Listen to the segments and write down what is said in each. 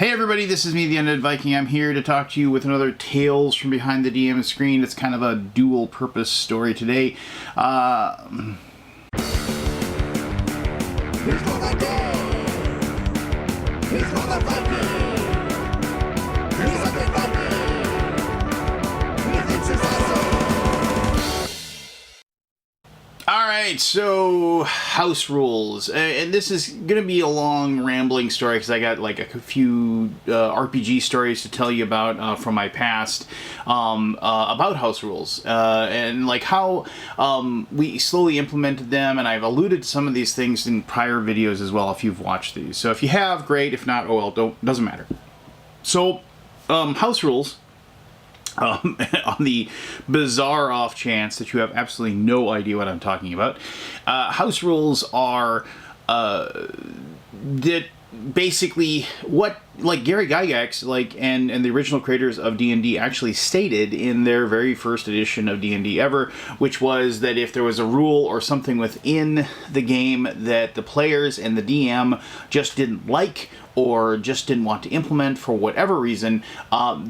Hey everybody, this is me, the Undead Viking. I'm here to talk to you with another Tales from Behind the DM Screen. It's kind of a dual-purpose story today. Here's what I did. Here's what I Viking. Here's what I Viking. Here's what I Alright, so house rules. And this is going to be a long, rambling story because I got like a few RPG stories to tell you about from my past about house rules and like how we slowly implemented them. And I've alluded to some of these things in prior videos as well if you've watched these. So if you have, great. If not, oh well, doesn't matter. So house rules. On the bizarre off chance that you have absolutely no idea what I'm talking about, house rules are that basically what like Gary Gygax and the original creators of D&D actually stated in their very first edition of D&D ever, which was that if there was a rule or something within the game that the players and the DM just didn't like or just didn't want to implement for whatever reason,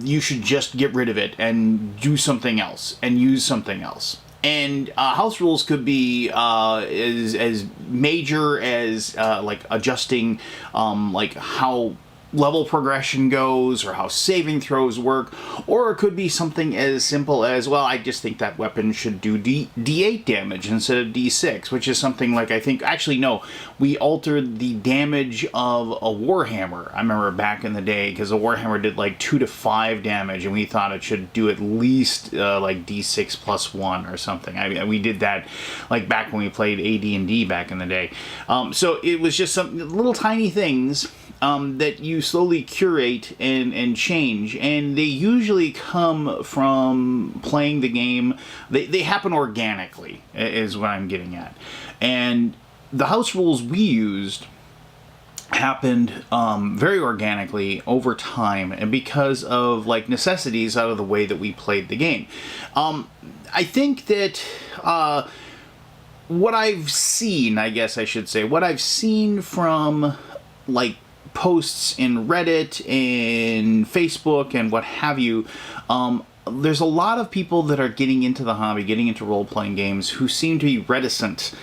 you should just get rid of it and do something else and use something else. And house rules could be as major as like adjusting like how level progression goes or how saving throws work, or it could be something as simple as, well, I just think that weapon should do D8 damage instead of D6, which is something like, I think, actually no, we altered the damage of a Warhammer. I remember back in the day, because a Warhammer did like 2 to 5 damage, and we thought it should do at least like D6 plus 1 or something. We did that like back when we played AD&D back in the day. So it was just some little tiny things that you slowly curate and change, and they usually come from playing the game. They happen organically, is what I'm getting at. And the house rules we used happened very organically over time, and because of like necessities out of the way that we played the game. I think that what I've seen, I guess I should say, what I've seen from like posts in Reddit and Facebook and what have you, there's a lot of people that are getting into the hobby, getting into role-playing games, who seem to be reticent,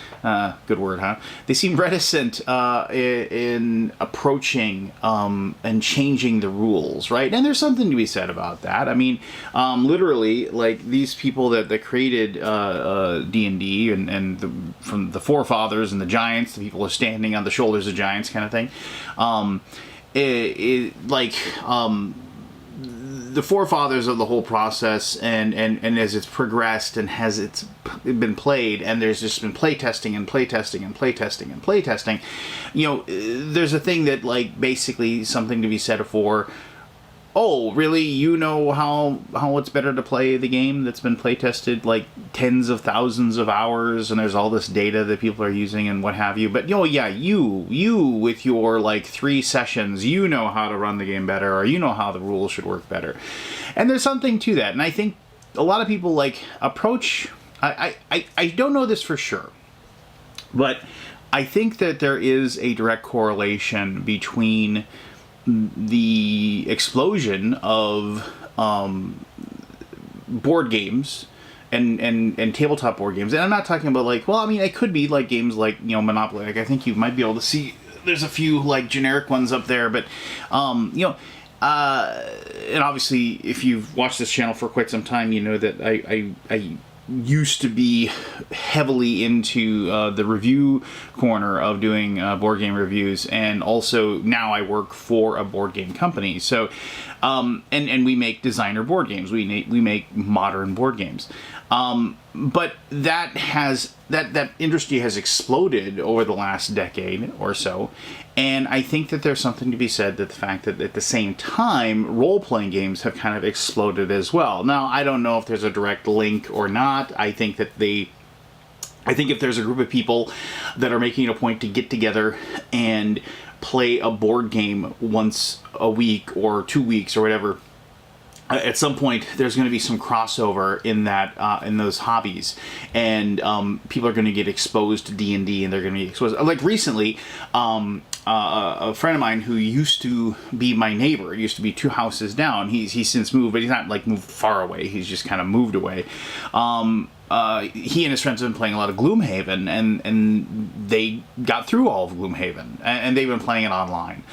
good word, huh? They seem reticent in approaching and changing the rules, right? And there's something to be said about that. I mean, literally, like, these people that created D&D and from the forefathers and the giants, the people who are standing on the shoulders of giants kind of thing, the forefathers of the whole process, and as it's progressed and has it's been played, and there's just been playtesting and playtesting and playtesting and playtesting, you know, there's a thing that, like, basically something to be said for, oh, really, you know how it's better to play the game that's been playtested like tens of thousands of hours, and there's all this data that people are using and what have you. But, you know, yeah, you with your, like, 3 sessions, you know how to run the game better, or you know how the rules should work better. And there's something to that. And I think a lot of people, like, approach... I don't know this for sure, but I think that there is a direct correlation between the explosion of board games and tabletop board games. And I'm not talking about, like, well, I mean, it could be like games like, you know, Monopoly. Like, I think you might be able to see there's a few like generic ones up there, but you know, and obviously if you've watched this channel for quite some time, you know that I used to be heavily into the review corner of doing board game reviews, and also now I work for a board game company. So, and we make designer board games. We make modern board games. But that industry has exploded over the last decade or so, and I think that there's something to be said that the fact that at the same time role-playing games have kind of exploded as well. Now, I don't know if there's a direct link or not. I think if there's a group of people that are making it a point to get together and play a board game once a week or 2 weeks or whatever, at some point there's going to be some crossover in that in those hobbies, and people are going to get exposed to D&D, and they're going to be exposed. Like recently, a friend of mine who used to be my neighbor, used to be 2 houses down. He's since moved, but he's not like moved far away. He's just kind of moved away. He and his friends have been playing a lot of Gloomhaven, and they got through all of Gloomhaven, and they've been playing it online,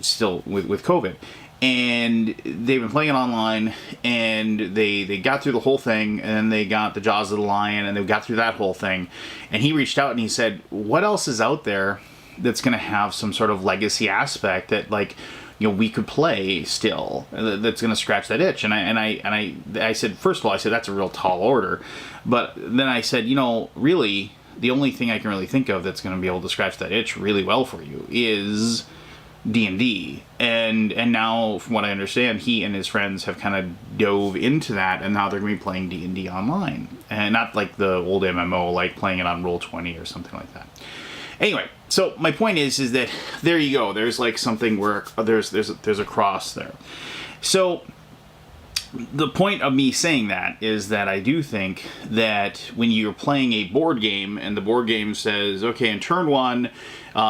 still with COVID. And they've been playing it online, and they got through the whole thing, and then they got the Jaws of the Lion, and they got through that whole thing. And he reached out and he said, what else is out there that's going to have some sort of legacy aspect that, like, you know, we could play still, that's going to scratch that itch? And I said, first of all, I said, that's a real tall order. But then I said, you know, really, the only thing I can really think of that's going to be able to scratch that itch really well for you is D&D. And now, from what I understand, he and his friends have kind of dove into that, and now they're going to be playing D&D online. And not like the old MMO, like playing it on Roll20 or something like that. Anyway, so my point is that there you go. There's like something where there's a cross there. So the point of me saying that is that I do think that when you're playing a board game and the board game says, okay, in turn 1,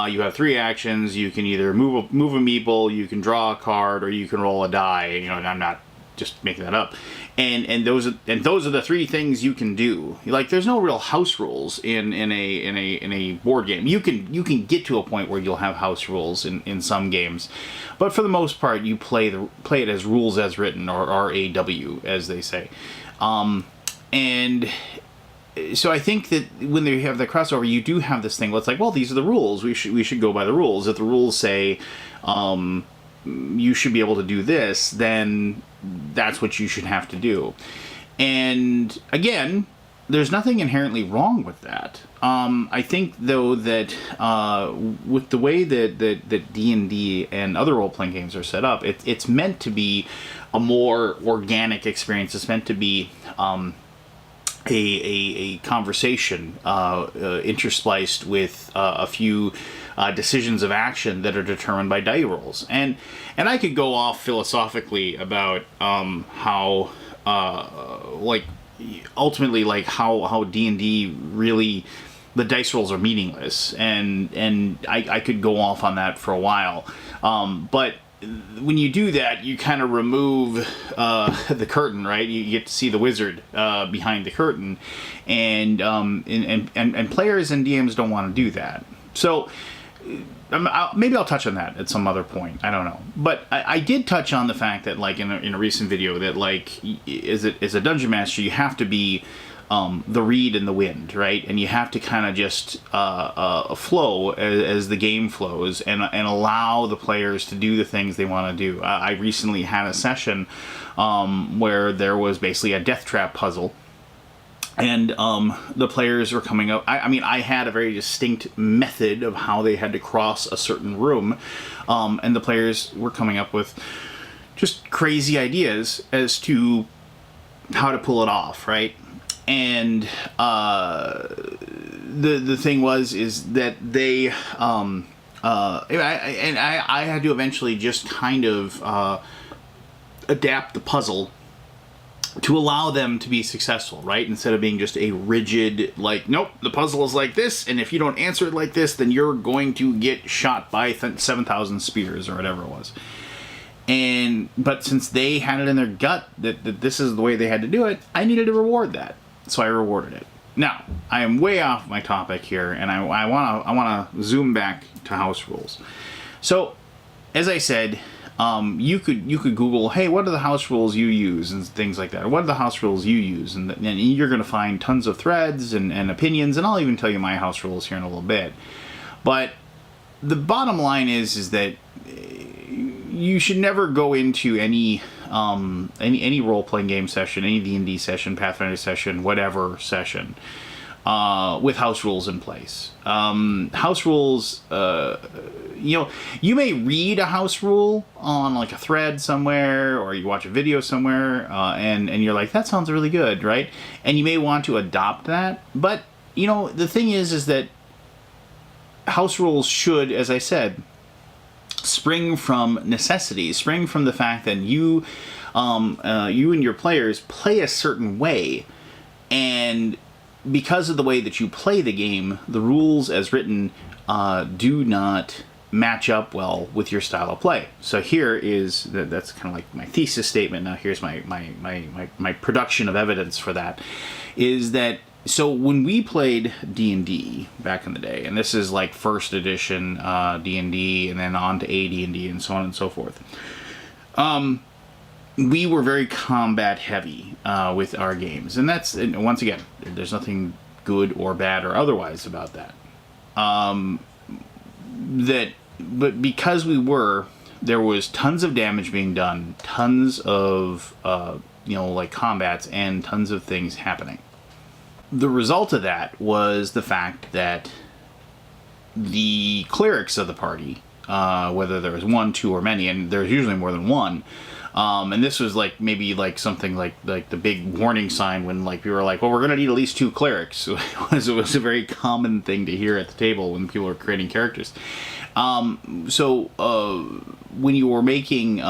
you have 3 actions. You can either move a meeple, you can draw a card, or you can roll a die. You know, and I'm not just making that up. And those are the 3 things you can do. Like, there's no real house rules in a board game. You can get to a point where you'll have house rules in some games, but for the most part, you play it as rules as written, or RAW as they say. And so I think that when they have the crossover, you do have this thing where it's like, well, these are the rules. We should go by the rules. If the rules say you should be able to do this, then that's what you should have to do. And again, there's nothing inherently wrong with that. I think, though, that with the way that D&D and other role-playing games are set up, it's meant to be a more organic experience. It's meant to be a conversation interspliced with a few decisions of action that are determined by die rolls. And I could go off philosophically about how like ultimately, like how D&D really, the dice rolls are meaningless, and I could go off on that for a while, but when you do that, you kind of remove the curtain, right? You get to see the wizard behind the curtain, and players and DMs don't want to do that. So maybe I'll touch on that at some other point. I don't know, but I did touch on the fact that, like, in a recent video, that, like, as a dungeon master, you have to be the reed in the wind, right? And you have to kind of just flow as the game flows, and allow the players to do the things they want to do. I recently had a session where there was basically a death trap puzzle, and the players were coming up. I mean, I had a very distinct method of how they had to cross a certain room, and the players were coming up with just crazy ideas as to how to pull it off, right? And the thing is that they I had to eventually just kind of adapt the puzzle to allow them to be successful, right? Instead of being just a rigid, like, nope, the puzzle is like this, and if you don't answer it like this, then you're going to get shot by 7,000 spears or whatever it was. But since they had it in their gut that this is the way they had to do it, I needed to reward that. So I rewarded it. Now, I am way off my topic here, and I want to zoom back to house rules. So, as I said, you could Google, hey, what are the house rules you use, and things like that. Or what are the house rules you use? And you're going to find tons of threads and opinions, and I'll even tell you my house rules here in a little bit. But the bottom line is that you should never go into any role-playing game session, any D&D session, Pathfinder session, whatever session, with house rules in place. House rules, you may read a house rule on, like, a thread somewhere, or you watch a video somewhere, and you're like, that sounds really good, right? And you may want to adopt that, but, the thing is that house rules should, as I said, spring from necessity, spring from the fact that you and your players play a certain way, and because of the way that you play the game, the rules as written do not match up well with your style of play. So here is that's kind of like my thesis statement. Now here's my production of evidence for that. Is that so when we played D&D back in the day, and this is like first edition D&D, and then on to AD&D, and so on and so forth. We were very combat heavy with our games, and once again, there's nothing good or bad or otherwise about that. But because there was tons of damage being done, tons of like combats, and tons of things happening. The result of that was the fact that the clerics of the party, whether there was one, two, or many, and there's usually more than one. And this was like maybe like something like the big warning sign when like people were like, well, we're going to need at least 2 clerics. It was a very common thing to hear at the table when people were creating characters. So when you were making,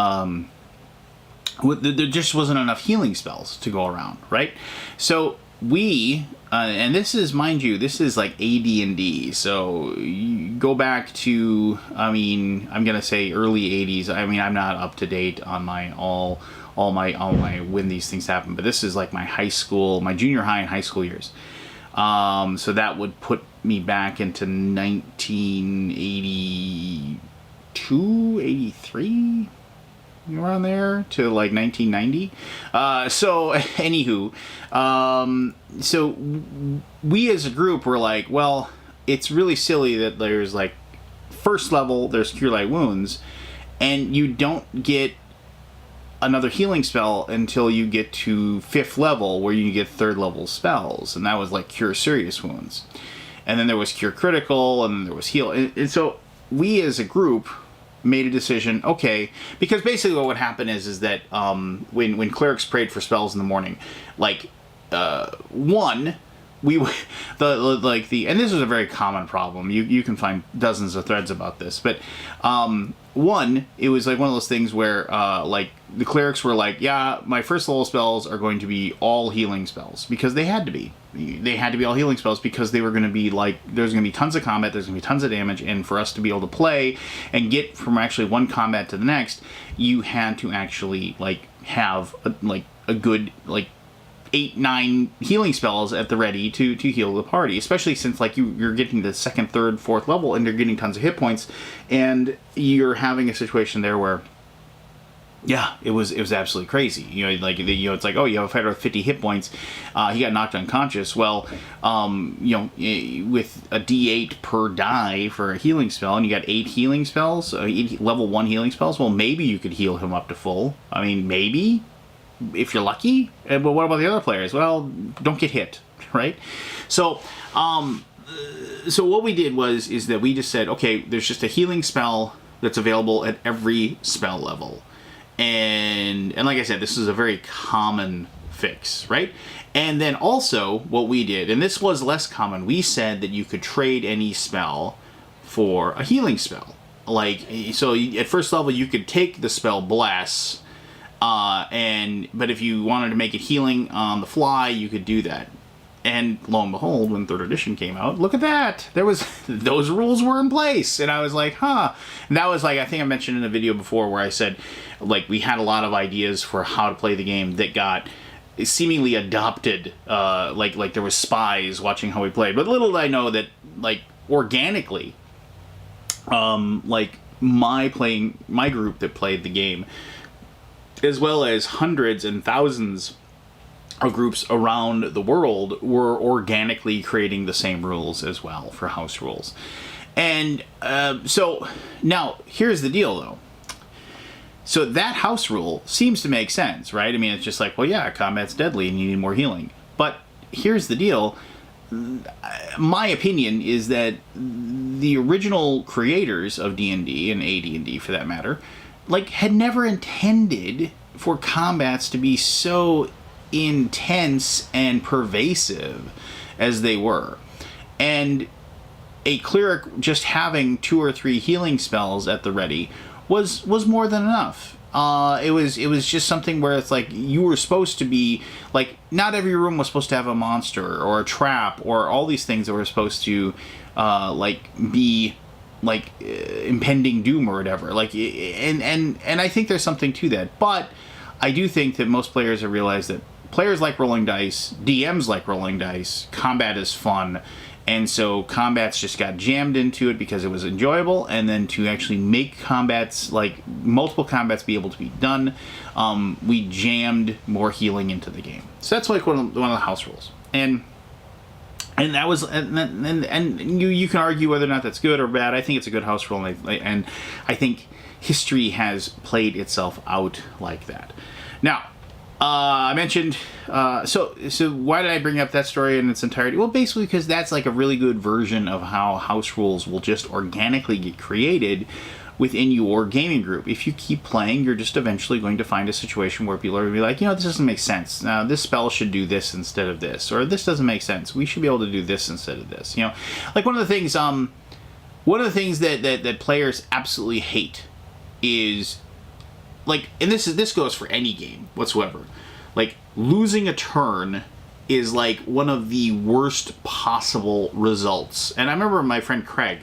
there just wasn't enough healing spells to go around, right? So we, and this is, mind you, this is like AD&D, so you go back to, I mean, I'm gonna say early 80s. I mean, I'm not up to date on my all my when these things happen, but this is like my junior high and high school years. So that would put me back into 1982, 83. Around there to like 1990. So anywho, so we as a group were like, well, it's really silly that there's like first level, there's Cure Light Wounds, and you don't get another healing spell until you get to 5th level, where you get 3rd level spells, and that was like Cure Serious Wounds, and then there was Cure Critical, and then there was Heal, and so we as a group made a decision, okay, because basically what would happen is that when clerics prayed for spells in the morning, like and this was a very common problem. You can find dozens of threads about this, but it was like one of those things where like the clerics were like, yeah, my first level spells are going to be all healing spells, because they had to be. They had to be all healing spells because they were going to be like, there's going to be tons of combat, there's going to be tons of damage, and for us to be able to play and get from actually one combat to the next, you had to actually like have a good like 8-9 healing spells at the ready to heal the party, especially since like you're getting the 2nd, 3rd, 4th level and you're getting tons of hit points, and you're having a situation there where, yeah, it was absolutely crazy. It's like, oh, you have a fighter with 50 hit points, he got knocked unconscious. Well, with a D8 per die for a healing spell, and you got 8 healing spells, 8 level 1 healing spells, well, maybe you could heal him up to full. I mean, maybe, if you're lucky. But what about the other players? Well, don't get hit, right? So what we did is that we just said, okay, there's just a healing spell that's available at every spell level. And like I said, this is a very common fix, right? And then also what we did, and this was less common, we said that you could trade any spell for a healing spell. Like, so at first level you could take the spell Bless, but if you wanted to make it healing on the fly, you could do that. And lo and behold, when 3rd edition came out, look at that! Those rules were in place, and I was like, huh. And that was like, I think I mentioned in a video before where I said, like, we had a lot of ideas for how to play the game that got seemingly adopted. Like there was spies watching how we played. But little did I know that, like, organically, like my group that played the game, as well as hundreds and thousands of groups around the world, were organically creating the same rules as well for house rules. And so now here's the deal, though. So that house rule seems to make sense, right? I mean, it's just like, well, yeah, combat's deadly and you need more healing. But here's the deal. My opinion is that the original creators of D&D, and AD&D for that matter, like, had never intended for combats to be so intense and pervasive as they were. And a cleric just having 2 or 3 healing spells at the ready was more than enough. It was just something where it's like you were supposed to be like, not every room was supposed to have a monster or a trap or all these things that were supposed to like be impending doom or whatever. Like, and I think there's something to that. But I do think that most players have realized that players like rolling dice, DMs like rolling dice, combat is fun. And so combats just got jammed into it because it was enjoyable, and then to actually make combats, like multiple combats, be able to be done, we jammed more healing into the game. So that's like one of the house rules, and that was and you can argue whether or not that's good or bad. I think it's a good house rule, and I think history has played itself out like that. Now, I mentioned, so why did I bring up that story in its entirety? Well, basically because that's like a really good version of how house rules will just organically get created within your gaming group. If you keep playing, you're just eventually going to find a situation where people are going to be like, this doesn't make sense. Now, this spell should do this instead of this, or this doesn't make sense. We should be able to do this instead of this. Like one of the things that players absolutely hate is, like, and this goes for any game whatsoever, like losing a turn is like one of the worst possible results. And I remember my friend Craig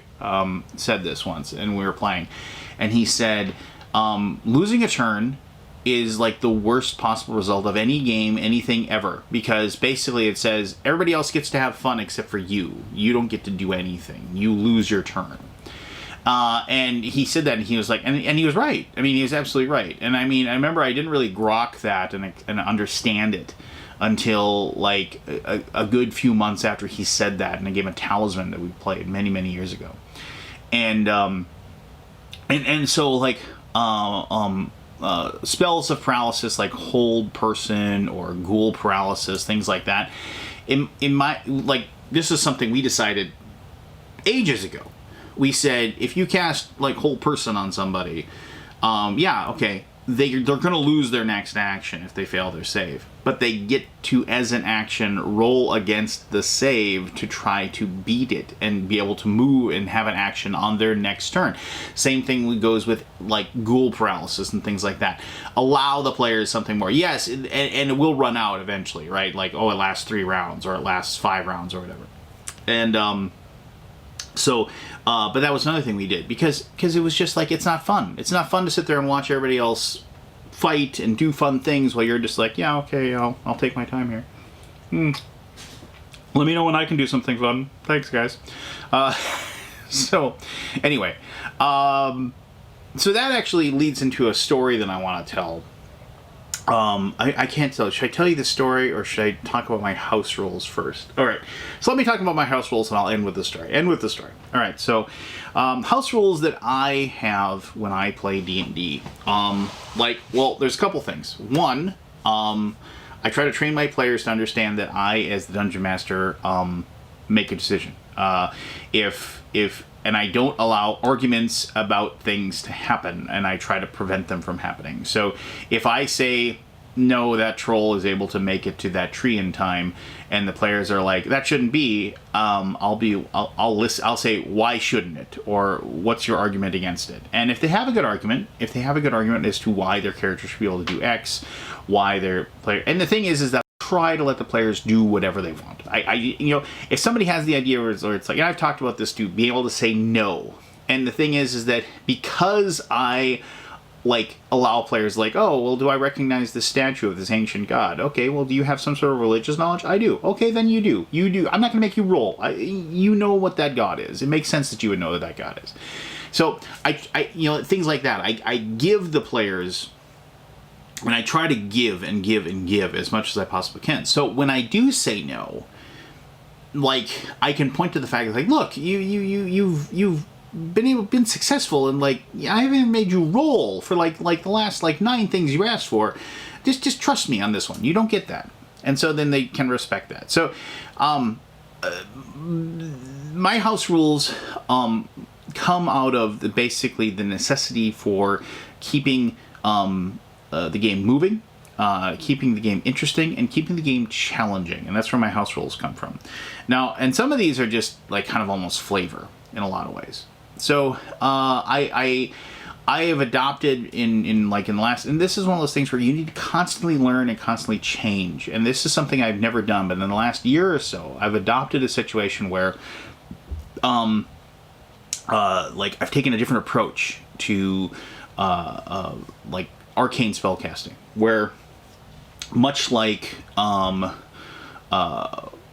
said this once, and we were playing, and he said losing a turn is like the worst possible result of any game, anything ever, because basically it says everybody else gets to have fun except for you. You don't get to do anything. You lose your turn. And he said that, and he was like, and he was right. I mean, he was absolutely right. And I mean, I remember I didn't really grok that and understand it until like a good few months after he said that in a game of Talisman that we played many, many years ago. And so like, spells of paralysis, like hold person or ghoul paralysis, things like that. In my, like, this is something we decided ages ago. We said, if you cast, like, hold person on somebody, yeah, okay, they're going to lose their next action if they fail their save. But they get to, as an action, roll against the save to try to beat it and be able to move and have an action on their next turn. Same thing goes with, like, ghoul paralysis and things like that. Allow the players something more. Yes, and it will run out eventually, right? Like, oh, it lasts 3 rounds, or it lasts 5 rounds, or whatever. And, so, but that was another thing we did, because it was just like, it's not fun. It's not fun to sit there and watch everybody else fight and do fun things while you're just like, yeah, okay, I'll take my time here. Let me know when I can do something fun. Thanks, guys. So, anyway, so that actually leads into a story that I want to tell. I can't tell. Should I tell you the story, or should I talk about my house rules first? All right. So let me talk about my house rules, and I'll end with the story. All right. So, house rules that I have when I play D&D. Well, there's a couple things. One, I try to train my players to understand that I, as the dungeon master, make a decision. And I don't allow arguments about things to happen, and I try to prevent them from happening. So if I say, no, that troll is able to make it to that tree in time, and the players are like, that shouldn't be, I'll say, why shouldn't it? Or what's your argument against it? And if they have a good argument, as to why their character should be able to do X, why their player, and the thing is that try to let the players do whatever they want. If somebody has the idea where it's like, and I've talked about this too, being able to say no. And the thing is that because I allow players like, oh, well, do I recognize this statue of this ancient god? Okay, well, do you have some sort of religious knowledge? I do. Okay, then you do. I'm not going to make you roll. You know what that god is. It makes sense that you would know that god is. So I things like that. I give the players. And I try to give and give and give as much as I possibly can. So when I do say no, like, I can point to the fact that, like, look, you've been successful, and like, I haven't made you roll for like the last 9 things you asked for. Just trust me on this one. You don't get that, and so then they can respect that. So, my house rules come out of basically the necessity for keeping the game moving, keeping the game interesting, and keeping the game challenging. And that's where my house rules come from. Now, and some of these are just like kind of almost flavor in a lot of ways. So I have adopted in the last, and this is one of those things where you need to constantly learn and constantly change. And this is something I've never done, but in the last year or so, I've adopted a situation where like I've taken a different approach to like arcane spellcasting, where much like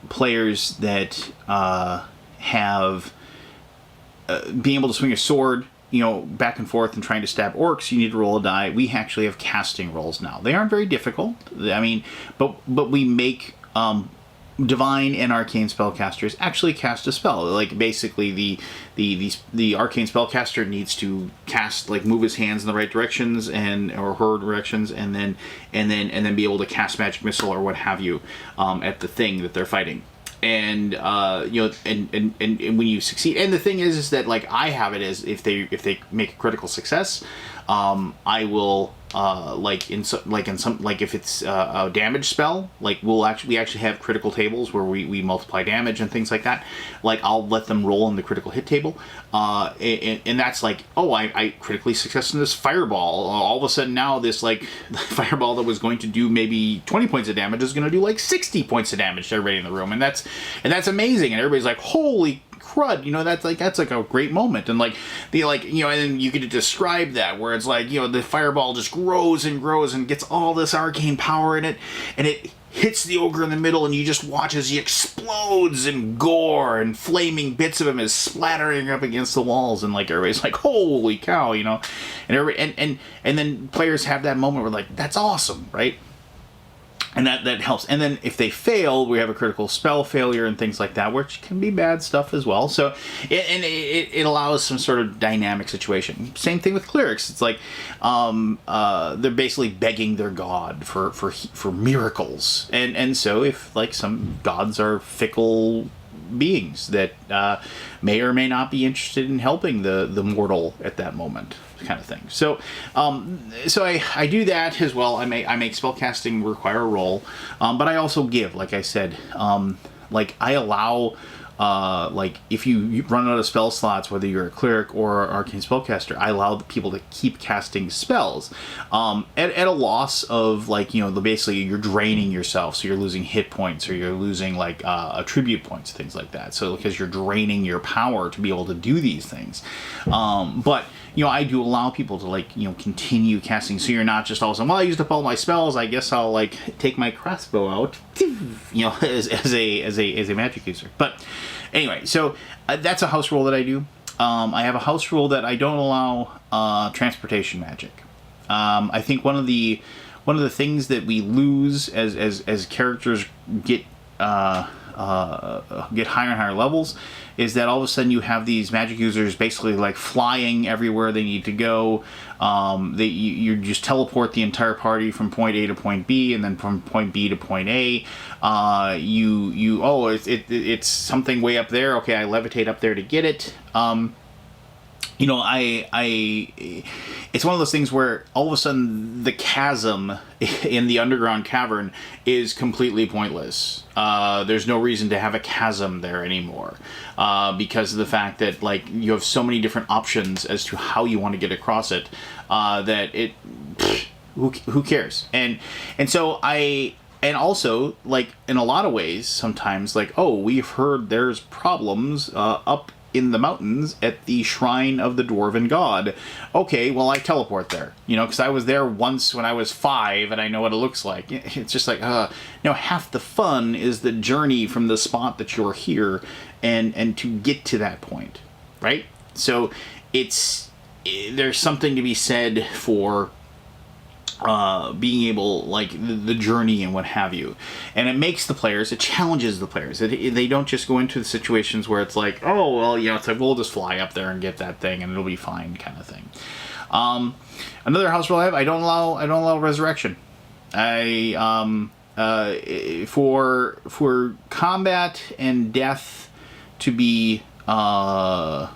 players that have being able to swing a sword, back and forth and trying to stab orcs, you need to roll a die. We actually have casting rolls now. They aren't very difficult. I mean, but we make divine and arcane spellcasters actually cast a spell. Like basically the arcane spellcaster needs to cast, like, move his hands in the right directions or her directions, and then be able to cast magic missile or what have you at the thing that they're fighting. And and when you succeed, and the thing is that, like, I have it as if they make a critical success, I will if it's a damage spell, like we actually have critical tables where we multiply damage and things like that. Like, I'll let them roll in the critical hit table, and that's like, oh, I critically success in this fireball. All of a sudden now this, like, the fireball that was going to do maybe 20 points of damage is going to do like 60 points of damage to everybody in the room, and that's amazing, and everybody's like, holy crud, that's like a great moment. And like and then you get to describe that, where it's like, the fireball just grows and grows and gets all this arcane power in it, and it hits the ogre in the middle, and you just watch as he explodes in gore, and flaming bits of him is splattering up against the walls, and like everybody's like, holy cow, and then players have that moment where, like, that's awesome, right? And that helps. And then if they fail, we have a critical spell failure and things like that, which can be bad stuff as well. So it allows some sort of dynamic situation. Same thing with clerics. It's like they're basically begging their god for miracles. And so if, like, some gods are fickle beings that may or may not be interested in helping the mortal at that moment, kind of thing. So I do that as well. I make spellcasting require a roll, but I also give, like I said, like, I allow, like, if you run out of spell slots, whether you're a cleric or arcane spellcaster, I allow the people to keep casting spells at a loss of, like, basically you're draining yourself, so you're losing hit points, or you're losing, like, attribute points, things like that. So because you're draining your power to be able to do these things, but I do allow people to, like, continue casting, so you're not just all of a sudden, well, I used up all my spells, I guess I'll, like, take my crossbow out, as a magic user. But anyway, so that's a house rule that I do. I have a house rule that I don't allow transportation magic. I think one of the things that we lose as characters get higher and higher levels is that all of a sudden you have these magic users basically, like, flying everywhere they need to go. You just teleport the entire party from point A to point B, and then from point B to point A. It's something way up there. Okay, I levitate up there to get it. It's one of those things where all of a sudden the chasm in the underground cavern is completely pointless. There's no reason to have a chasm there anymore, because of the fact that, like, you have so many different options as to how you want to get across it, who cares? And so and also, like, in a lot of ways, sometimes, like, oh, we've heard there's problems up in the mountains at the shrine of the dwarven god. Okay, well, I teleport there, because I was there once when I was 5 and I know what it looks like. It's just like, half the fun is the journey from the spot that you're here and to get to that point, right? So there's something to be said for being able, like, the journey and what have you, and it challenges the players. They don't just go into the situations where it's like, oh, well, it's like, we'll just fly up there and get that thing and it'll be fine, kind of thing. Another house rule I have, I don't allow resurrection. For combat and death to be, I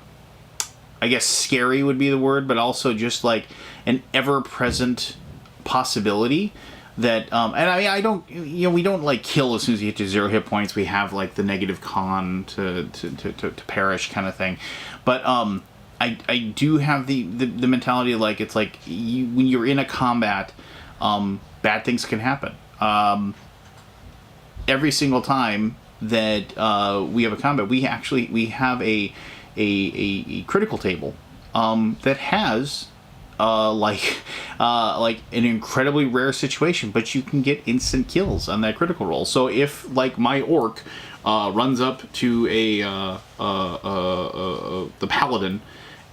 guess scary would be the word, but also just like an ever-present possibility that and I don't we don't, like, kill as soon as you get to 0 hit points. We have, like, the negative con to perish kind of thing, but I do have the mentality, like, it's like when you're in a combat, bad things can happen. Every single time that we have a combat, we have a a critical table that has like an incredibly rare situation, but you can get instant kills on that critical roll. So if like my orc runs up to the paladin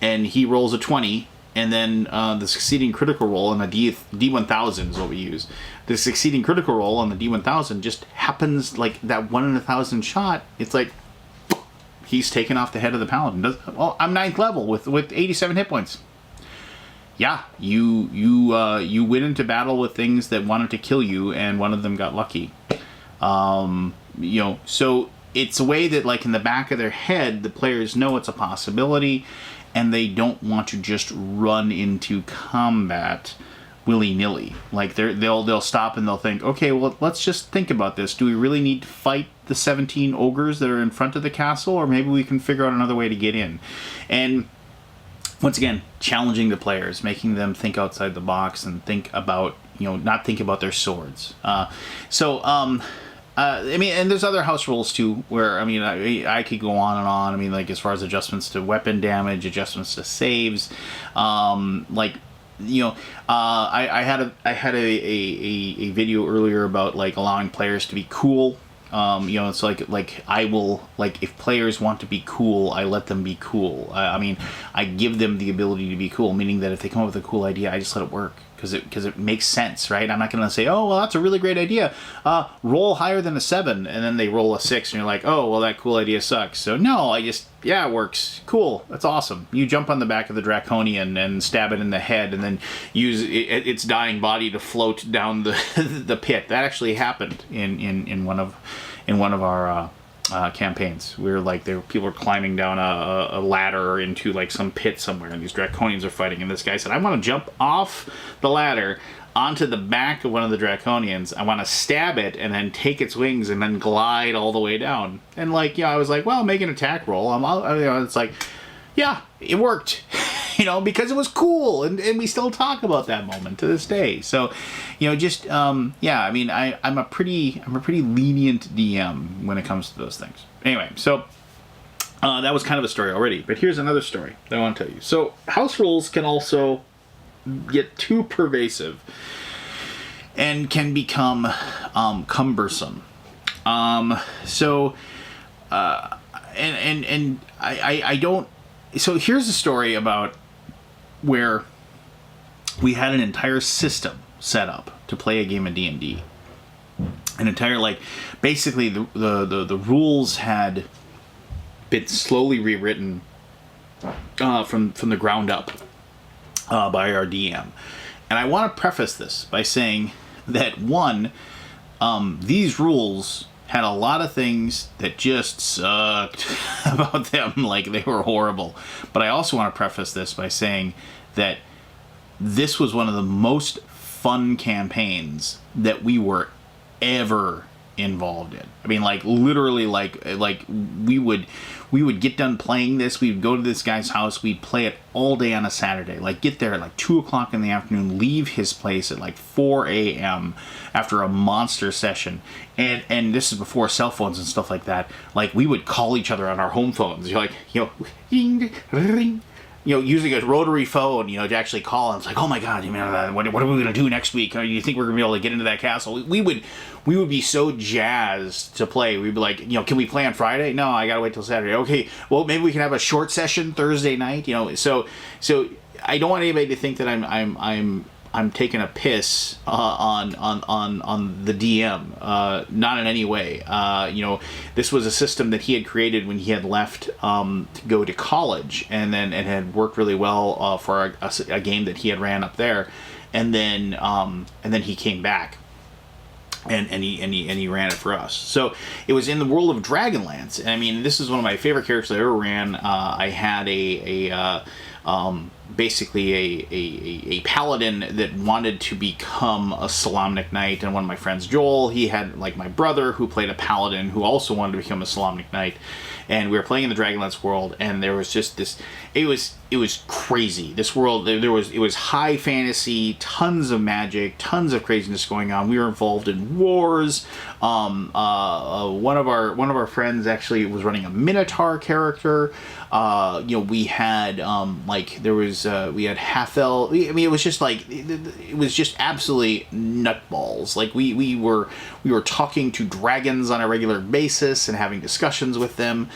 and he rolls a 20, and then the succeeding critical roll on a D1000 is what we use. The succeeding critical roll on the D1000 just happens like that 1 in 1,000 shot. It's like he's taken off the head of the paladin. Well, I'm 9th level with 87 hit points. Yeah, you went into battle with things that wanted to kill you, and one of them got lucky. So it's a way that, like, in the back of their head, the players know it's a possibility, and they don't want to just run into combat willy-nilly. Like, they'll stop and they'll think, okay, well, let's just think about this. Do we really need to fight the 17 ogres that are in front of the castle, or maybe we can figure out another way to get in? And once again, challenging the players, making them think outside the box and think about, not think about their swords. I mean, and there's other house rules too, where, I mean, I could go on and on. I mean, like, as far as adjustments to weapon damage, adjustments to saves, I had a video earlier about, like, allowing players to be cool. It's like I will, like, if players want to be cool, I let them be cool. I mean, I give them the ability to be cool, meaning that if they come up with a cool idea, I just let it work. Because it makes sense, right? I'm not going to say, oh, well, that's a really great idea. Roll higher than a 7, and then they roll a 6, and you're like, oh, well, that cool idea sucks. So, no, it works. Cool. That's awesome. You jump on the back of the Draconian and stab it in the head, and then use its dying body to float down the pit. That actually happened in one of our campaigns. We were like, people were climbing down a ladder into, like, some pit somewhere, and these Draconians are fighting, and this guy said, I want to jump off the ladder onto the back of one of the Draconians. I want to stab it and then take its wings and then glide all the way down. And, like, I was like, well, make an attack roll. It's like, yeah, it worked. Because it was cool, and we still talk about that moment to this day. So, I mean, I'm a pretty lenient DM when it comes to those things. Anyway, so that was kind of a story already, but here's another story that I want to tell you. So, house rules can also get too pervasive and can become cumbersome. I don't. So here's a story about where we had an entire system set up to play a game of D&D. An entire, like, basically the rules had been slowly rewritten from the ground up by our DM. And I want to preface this by saying that, one, these rules had a lot of things that just sucked about them, like they were horrible. But I also want to preface this by saying that this was one of the most fun campaigns that we were ever involved in. I mean, like, literally, like we would get done playing this, we would go to this guy's house, we'd play it all day on a Saturday, like get there at like 2 o'clock in the afternoon, leave his place at like 4 a.m. after a monster session, and this is before cell phones and stuff like that. Like, we would call each other on our home phones. You're like, ding, ring, using a rotary phone, to actually call. And it's like, oh my God, what are we going to do next week? Do you think we're going to be able to get into that castle? We would be so jazzed to play. We'd be like, can we play on Friday? No, I got to wait till Saturday. Okay, well, maybe we can have a short session Thursday night. So I don't want anybody to think that I'm taking a piss on the DM. Not in any way. This was a system that he had created when he had left to go to college, and then it had worked really well for a game that he had ran up there, and then he came back. And he ran it for us. So it was in the world of Dragonlance. And I mean, this is one of my favorite characters I ever ran. I had basically a paladin that wanted to become a Solamnic Knight, and one of my friends, Joel, he had like my brother who played a paladin who also wanted to become a Solamnic Knight, and we were playing in the Dragonlance world, and there was just this, it was crazy. This world, it was high fantasy, tons of magic, tons of craziness going on. We were involved in wars. One of our friends actually was running a Minotaur character. We had we had half-elf. I mean, it was just like it was just absolutely nutballs. Like we were talking to dragons on a regular basis and having discussions with them.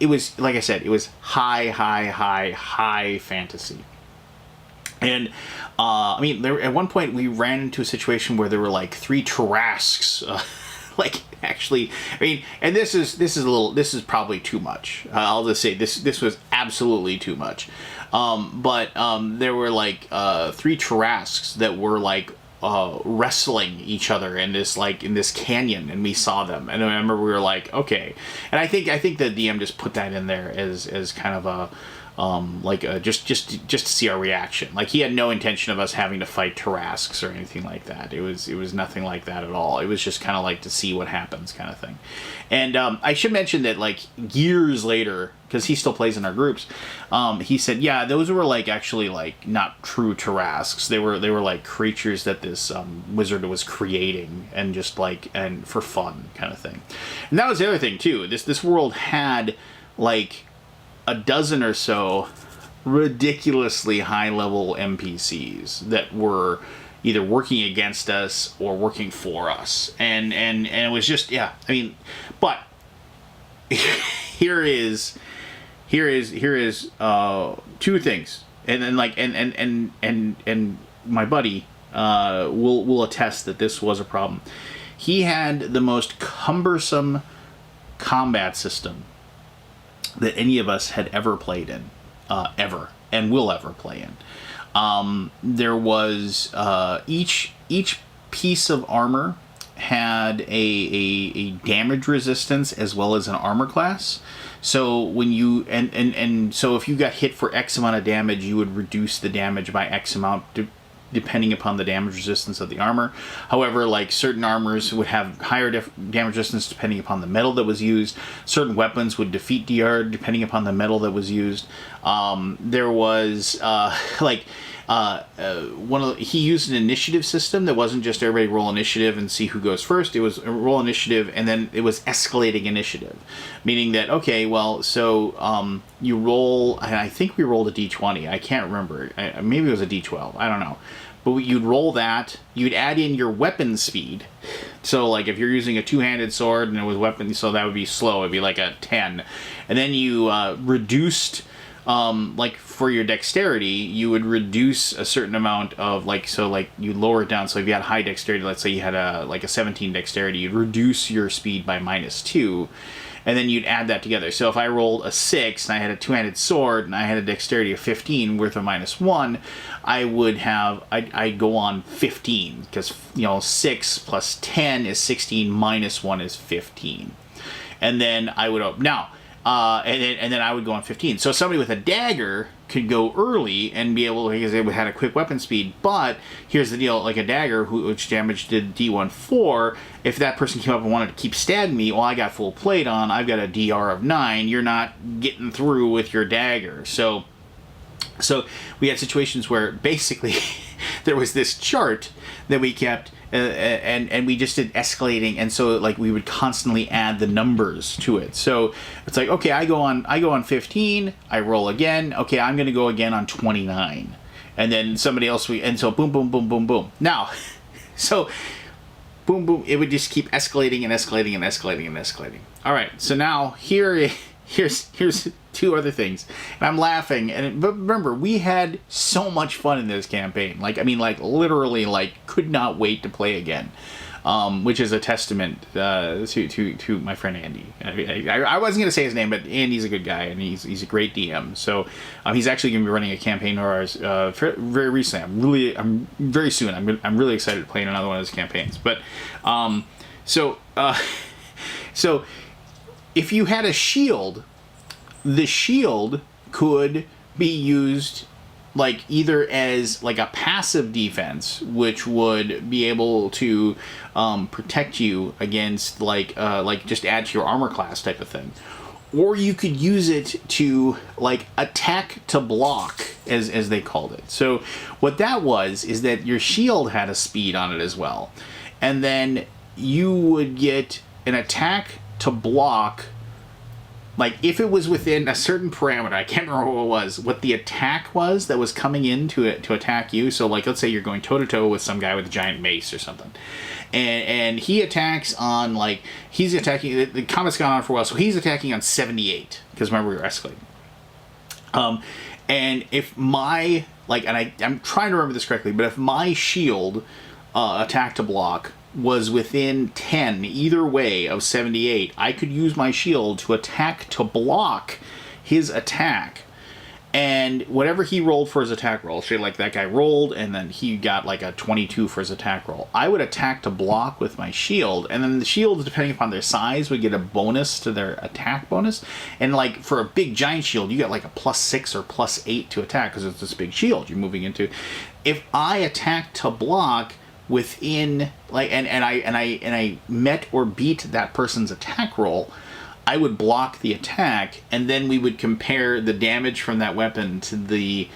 It was like I said, it was high fantasy. And at one point we ran into a situation where there were like 3 Tarrasques. And this is probably too much. I'll just say this was absolutely too much. There were like 3 Tarrasques that were like wrestling each other in this canyon, and we saw them, and I remember we were like, okay. And I think the DM just put that in there as kind of a just to see our reaction. Like, he had no intention of us having to fight Tarrasques or anything like that. It was nothing like that at all. It was just kind of like to see what happens kind of thing. And I should mention that like years later, because he still plays in our groups, he said, yeah, those were like actually like not true Tarrasques. They were like creatures that this wizard was creating, and just like, and for fun kind of thing. And that was the other thing too. This world had like a dozen or so ridiculously high-level NPCs that were either working against us or working for us, and it was just, yeah. I mean, but here is 2 things, and then like and my buddy will attest that this was a problem. He had the most cumbersome combat system that any of us had ever played in, ever, and will ever play in. There was each piece of armor had a damage resistance as well as an armor class. So when you and so if you got hit for X amount of damage, you would reduce the damage by X amount depending upon the damage resistance of the armor. However, like, certain armors would have higher damage resistance depending upon the metal that was used. Certain weapons would defeat DR depending upon the metal that was used. There was he used an initiative system that wasn't just everybody roll initiative and see who goes first. It was roll initiative, and then it was escalating initiative, meaning that, okay, well, so you roll, and I think we rolled a d20. I can't remember. Maybe it was a d12. I don't know. But you'd roll that, you'd add in your weapon speed. So, like, if you're using a two-handed sword and it was weapon, so that would be slow. It'd be like a 10. And then you reduced, like, for your dexterity, you would reduce a certain amount of, like, so, like, you lower it down. So if you had high dexterity, let's say you had a 17 dexterity, you'd reduce your speed by -2. And then you'd add that together. So if I rolled a 6 and I had a two-handed sword and I had a dexterity of 15 worth of -1, I would have, I'd go on 15, because, 6 plus 10 is 16, -1 is 15. And then I would, and then I would go on 15. So somebody with a dagger could go early and be able to, because they had a quick weapon speed. But here's the deal: like a dagger, which damage did D1/4. If that person came up and wanted to keep stabbing me, well, I got full plate on. I've got a DR of 9. You're not getting through with your dagger. So we had situations where basically there was this chart that we kept. And we just did escalating, and so, like, we would constantly add the numbers to it. So it's like, okay, I go on 15, I roll again, okay, I'm gonna go again on 29, and then somebody else, and so boom, boom, boom, boom, boom. Now, so boom, boom, it would just keep escalating and escalating and escalating and escalating. All right, so now here's 2 other things, and I'm laughing. But remember, we had so much fun in this campaign. Like, I mean, like, literally, like, could not wait to play again. Which is a testament to my friend Andy. I wasn't going to say his name, but Andy's a good guy, and he's a great DM. So he's actually going to be running a campaign of ours very recently. I'm very soon. I'm really excited to play in another one of his campaigns. But so if you had a shield, the shield could be used like either as like a passive defense, which would be able to protect you against like just add to your armor class type of thing, or you could use it to like attack to block, as they called it. So what that was is that your shield had a speed on it as well, and then you would get an attack to block. Like, if it was within a certain parameter, I can't remember what it was, what the attack was that was coming in to attack you. So, like, let's say you're going toe-to-toe with some guy with a giant mace or something. And he attacks on, like, he's attacking, the combat's gone on for a while, so he's attacking on 78. Because remember, we were escalating. And if my, like, and I'm trying to remember this correctly, but if my shield attack to block was within 10 either way of 78, I could use my shield to attack to block his attack, and whatever he rolled for his attack roll, say like that guy rolled and then he got like a 22 for his attack roll, I would attack to block with my shield, and then the shields, depending upon their size, would get a bonus to their attack bonus. And like for a big giant shield, you get like a +6 or +8 to attack because it's this big shield you're moving into. If I attack to block within like and I met or beat that person's attack roll, I would block the attack, and then we would compare the damage from that weapon to the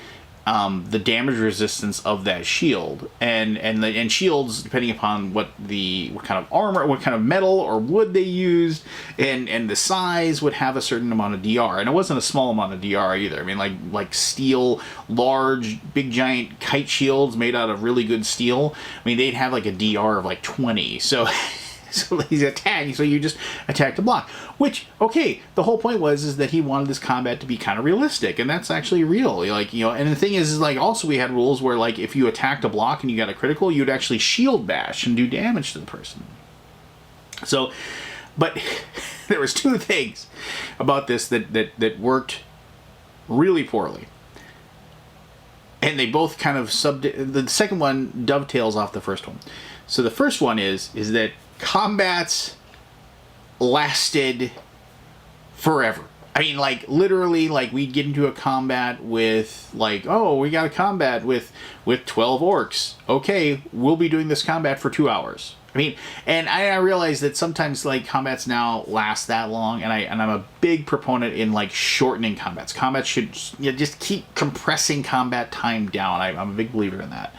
damage resistance of that shield, and shields, depending upon what kind of armor, what kind of metal or wood they used, and the size, would have a certain amount of DR. And it wasn't a small amount of DR either. I mean, like steel, large, big giant kite shields made out of really good steel, I mean, they'd have like a DR of like 20. So so he's attacking, so you just attack to block. Which, okay, the whole point is that he wanted this combat to be kind of realistic, and that's actually real. Like, you know, and the thing is like, also we had rules where like if you attacked a block and you got a critical, you'd actually shield bash and do damage to the person. So, but there was two things about this that worked really poorly. And they both kind of the second one dovetails off the first one. So the first one is that combats lasted forever. I mean, like, literally, like, we'd get into a combat with, like, oh, we got a combat with 12 orcs. Okay, we'll be doing this combat for 2 hours. I mean, and I realize that sometimes, like, combats now last that long, and I'm a big proponent in, like, shortening combats. Combats should, you know, just keep compressing combat time down. I'm a big believer in that.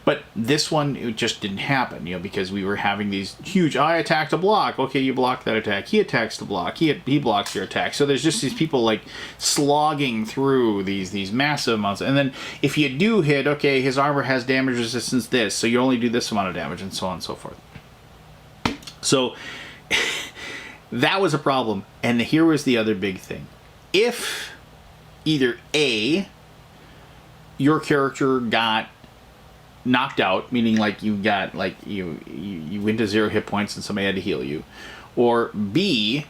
But this one, it just didn't happen, you know, because we were having these huge, I attacked a block. Okay, you block that attack. He attacks the block. He blocks your attack. So there's just these people, like, slogging through these massive amounts. And then if you do hit, okay, his armor has damage resistance this, so you only do this amount of damage, and so on and so forth. So that was a problem. And here was the other big thing. If either A, your character got knocked out, meaning like you got like you went to 0 hit points and somebody had to heal you, or B,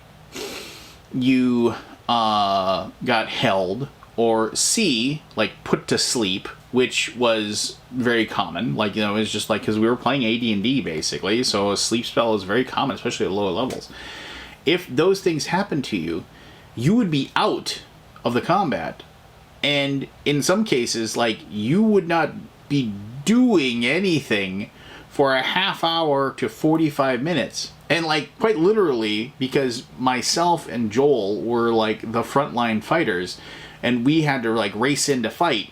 you got held, or C, like put to sleep, which was very common. Like, you know, it's just like, because we were playing AD&D basically, so a sleep spell is very common, especially at lower levels. If those things happened to you, you would be out of the combat, and in some cases, like, you would not be doing anything for a half hour to 45 minutes. And like, quite literally, because myself and Joel were like the frontline fighters, and we had to like race in to fight,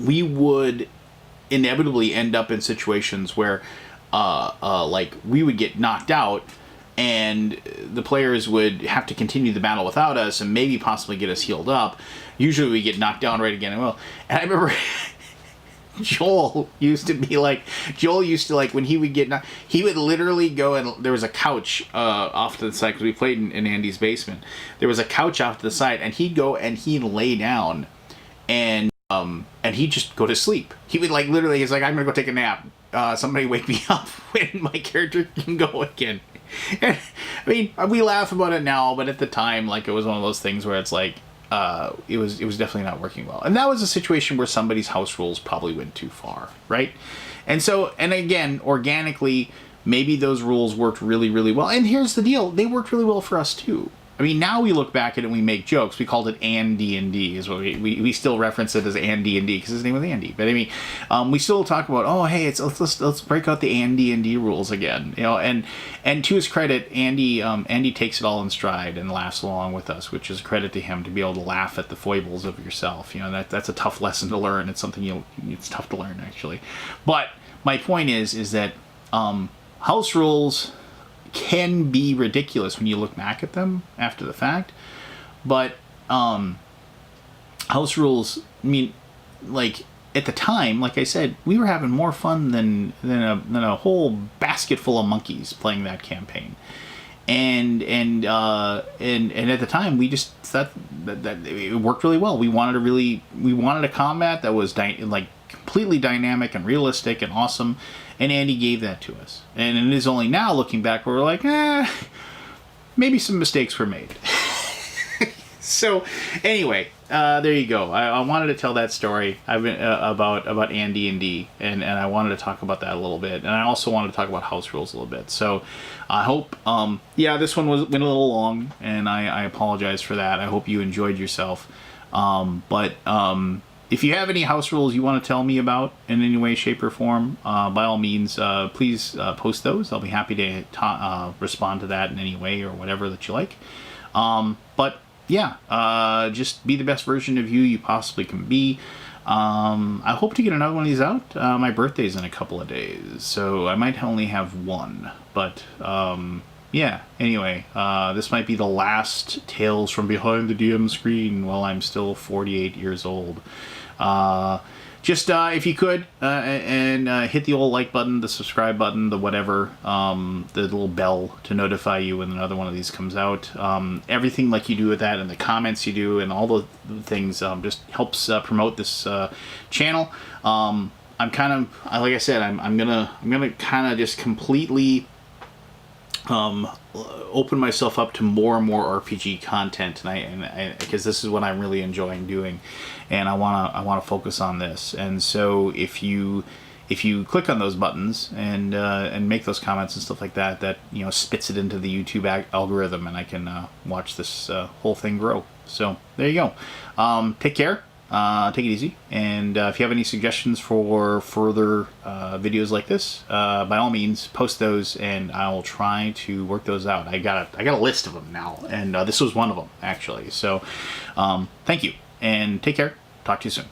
we would inevitably end up in situations where like we would get knocked out, and the players would have to continue the battle without us and maybe possibly get us healed up. Usually we get knocked down right again. And I remember Joel used to when he would get, he would literally go, and there was a couch off to the side, because we played in Andy's basement. There was a couch off to the side, and he'd go and he'd lay down, and he'd just go to sleep. He would like, literally, he's like, I'm gonna go take a nap. Somebody wake me up when my character can go again. And, I mean, we laugh about it now, but at the time, like, it was one of those things where it's like, it was definitely not working well. And that was a situation where somebody's house rules probably went too far, right? And so, and again, organically, maybe those rules worked really, really well. And here's the deal, they worked really well for us too. I mean, now we look back at it and we make jokes. We called it And D&D, is what we still reference it as And D&D because his name was Andy. But I mean, we still talk about, oh, hey, let's break out the And D&D rules again, you know. And to his credit, Andy takes it all in stride and laughs along with us, which is a credit to him to be able to laugh at the foibles of yourself. You know, that's a tough lesson to learn. It's something it's tough to learn actually. But my point is that house rules can be ridiculous when you look back at them after the fact, but house rules, I mean, like at the time, like I said, we were having more fun than a whole basket full of monkeys playing that campaign, and at the time we just thought that it worked really well. We wanted a combat that was completely dynamic and realistic and awesome. And Andy gave that to us. And it is only now, looking back, where we're like, maybe some mistakes were made. So, anyway, there you go. I wanted to tell that story about Andy and D, and I wanted to talk about that a little bit. And I also wanted to talk about house rules a little bit. So, I hope, this one went a little long, and I apologize for that. I hope you enjoyed yourself. If you have any house rules you want to tell me about in any way, shape, or form, by all means, please post those. I'll be happy to respond to that in any way or whatever that you like. Just be the best version of you possibly can be. I hope to get another one of these out. My birthday's in a couple of days, so I might only have one. But anyway, this might be the last Tales from Behind the DM Screen while I'm still 48 years old. If you could, hit the old like button, the subscribe button, the whatever, the little bell to notify you when another one of these comes out. Everything like you do with that and the comments you do and all the things just helps promote this channel. I'm kind of, like I said, I'm gonna kind of just completely open myself up to more and more RPG content, and because this is what I'm really enjoying doing, and I want to focus on this. And so if you click on those buttons and make those comments and stuff like that, that spits it into the YouTube algorithm, and I can watch this whole thing grow. So there you go. Take care. Take it easy, and if you have any suggestions for further videos like this, by all means post those, and I'll try to work those out. I got a list of them now, and this was one of them actually. So thank you, and take care. Talk to you soon.